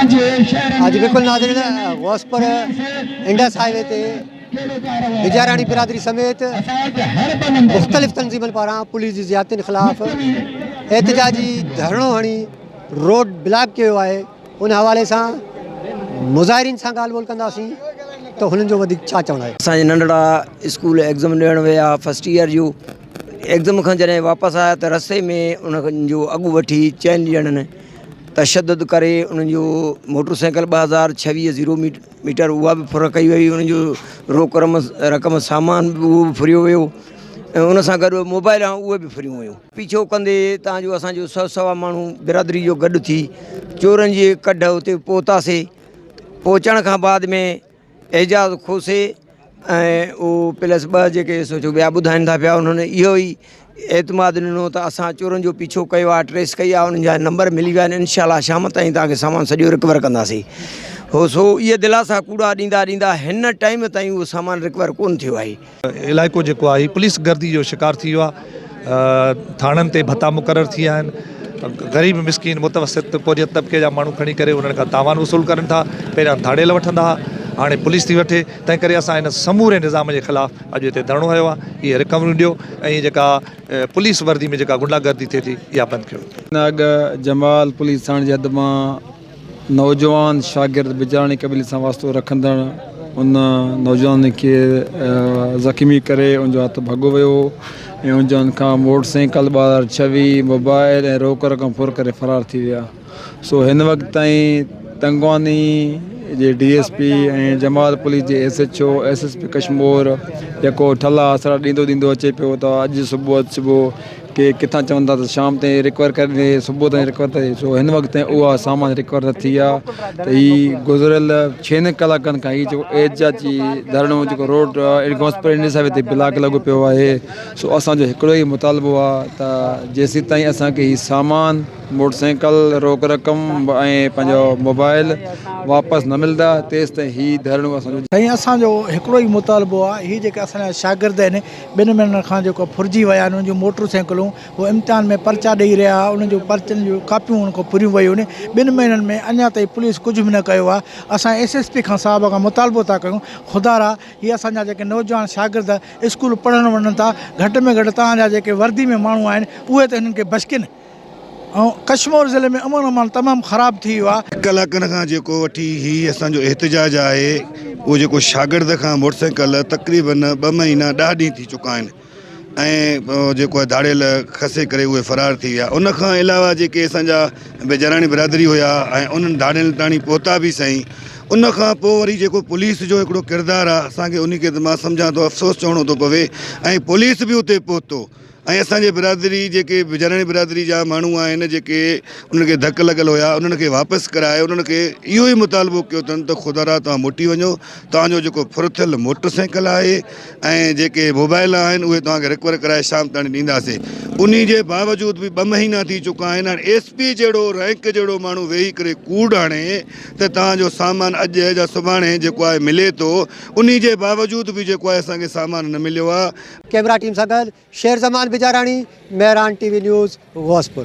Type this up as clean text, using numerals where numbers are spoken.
आज बिल्कुल नाज़रीन Gauspur Indus highway ते विजयराणी बिरादरी समेत मुख़्तलिफ़ तंज़ीमनि पारां पुलिस जी ज़ियादतियुनि ख़िलाफ़ एहतिजाजी धरणो हणी रोड ब्लॉक कयो आहे। उन हवाले सां मुज़ाहिरीन सां ॻाल्हि ॿोल कंदासीं त हुननि जो वधीक छा चवणु आहे। असांजे नंढड़ा स्कूल एग्ज़ाम ॾियणु विया फर्स्ट ईयर जूं, एग्ज़ाम खां जॾहिं वापसि आया त रस्ते में उन जो अॻु वठी चइनि ॼणनि तशदुद करे उन्हनि जो मोटरसाइकिल 2026 मीटर उहा बि फुर कई वई, उन्हनि जो रोक रक़म सामान बि उहो बि फुरियो वियो ऐं उन सां गॾु मोबाइल उहे बि फुरियूं हुयूं। पीछो कंदे तव्हांजो असांजो 100 माण्हू बिरादरी जो गॾु थी चोरनि जी कढ उते पहुतासीं। पहुचण खां बाद में एजाज़ खोसे ऐं उहो प्लस 2 जेके सोचो ॿिया ॿुधाइनि था पिया, उन्होंने इहो ई एतमाद ॾिनो त असां चोरनि जो पीछो कयो आहे, ट्रेस कई आहे, उन्हनि जा नंबर मिली विया आहिनि, इनशाला शाम ताईं तव्हांखे सामान सॼो रिकवर कंदासीं। हो सो इहे दिलासा कूड़ा ॾींदा ॾींदा हिन टाइम ताईं उहो सामान रिकवर कोन थियो आहे। इलाइक़ो जेको आहे पुलिस गर्दी जो शिकार थी वियो आहे। थाणनि ते भत्ता मुक़ररु थी विया आहिनि। ग़रीब मिसकिन मुतवसित पोरियत तबिके जा माण्हू खणी करे उन्हनि खां तावान वसूल करनि था। पहिरियां धाड़ेल वठंदा हुआ, हाणे पुलिस थी वठे। तंहिं करे असां हिन समूरे निज़ाम जे ख़िलाफ़ु अॼु हिते धरणो हयो आहे। इहे रिकवरियूं ॾियो ऐं जेका पुलिस वर्दी में जेका गुंडागर्दी थिए थी इहा बंदि कयो। नाग जमाल पुलिस थाणे जे हद मां नौजवान शागिर्द बिजराणी कबीले सां वास्तो रखंदड़ उन नौजवान खे ज़ख़्मी करे उनजो हथु भॻो वियो ऐं उन खां मोटरसाइकिल 2026 मोबाइल ऐं रोक रक़म फुर करे फ़रार थी विया। सो हिन वक़्तु ताईं तंगवानी जे DSP ऐं जमाल पुलिस जे SHO SSP कश्मीर जेको ठला आसरा ॾींदो अचे पियो त अॼु सुबुह के किथां चवनि था त शाम ताईं रिकवर करे सुबुह ताईं रिकवर थिए। सो हिन वक़्तु ताईं उहा सामान रिकवर न थी आहे त हीअ गुज़िरियल 6 कलाकनि खां हीअ जेको एहतिजाजी धरणो जेको रोड गौसपुर इंडस हाईवे ते ब्लॉक लॻो पियो आहे। सो असांजो हिकिड़ो ई मुतालबो आहे त जेसीं ताईं असांखे हीअ सामान मोटरसाइकिल रोक रक़म ऐं पंहिंजो मोबाइल वापसि न मिलंदा तेसि ताईं हीअ धरणो असांजो साईं असांजो हिकिड़ो ई मुतालबो आहे। हीअ जेके असांजा शागिर्द आहिनि 2 महीननि खां जेको फुरिजी विया आहिनि, उन्हनि जूं मोटरसाइकिलूं उहो इम्तिहान में पर्चा ॾेई रहिया, उन्हनि जूं पर्चनि जूं कापियूं उन खां फुरियूं वियूं आहिनि। 2 महीननि में अञा ताईं पुलिस कुझु बि न कयो आहे। असां SSP खां साहिब खां मुतालबो था कयूं, ख़ुदा हीअ असांजा जेके नौजवान शागिर्द स्कूल पढ़णु वञनि था, घटि में घटि तव्हांजा जेके वर्दी में माण्हू आहिनि उहे त हिननि खे बचकिन। ऐं कश्मीर ज़िले में अमन तमामु ख़राबु थी वियो आहे। कलाकनि खां जेको वठी हीअ असांजो एहतिजाज आहे उहो जेको शागिर्द खां मोटरसाइकिल तक़रीबन 2 महीना 10 ॾींहं थी चुका आहिनि ऐं जेको आहे धाड़ेल खसे करे उहे फ़रार थी विया। उनखां अलावा जेके असांजा बिजराणी बिरादरी हुया ऐं उन्हनि धाड़ेल ताणी पहुता बि सही। उनखां पोइ वरी जेको पुलिस जो हिकिड़ो किरदारु आहे असांखे उन खे त मां सम्झां थो अफ़सोस चवणो थो पवे ऐं पुलिस बि उते पहुतो ऐं असांजे बिरादरी जेके बिजराणी बिरादरी जा माण्हू आहिनि जेके उन्हनि खे धकु लॻल हुया उन्हनि खे वापसि कराए उन्हनि खे इहो ई मुतालबो कयो अथनि त ख़ुदा तव्हां मोटी वञो, तव्हांजो जेको फुर थियल मोटरसाइकिल आहे ऐं जेके मोबाइल आहिनि उहे तव्हांखे रिकवर कराए शाम ताईं ॾींदासीं। उन जे बावजूद बि 2 महीना थी चुका आहिनि। हाणे SP जहिड़ो रैंक जहिड़ो माण्हू वेही करे कूड़ हाणे त तव्हांजो सामान अॼु या सुभाणे जेको आहे मिले थो, उन जे बावजूद बि जेको आहे असांखे सामान न मिलियो आहे। कैमरा टीम सां गॾु शेर ज़मान बिजराणी, मेहरान TV न्यूज़ गौसपुर।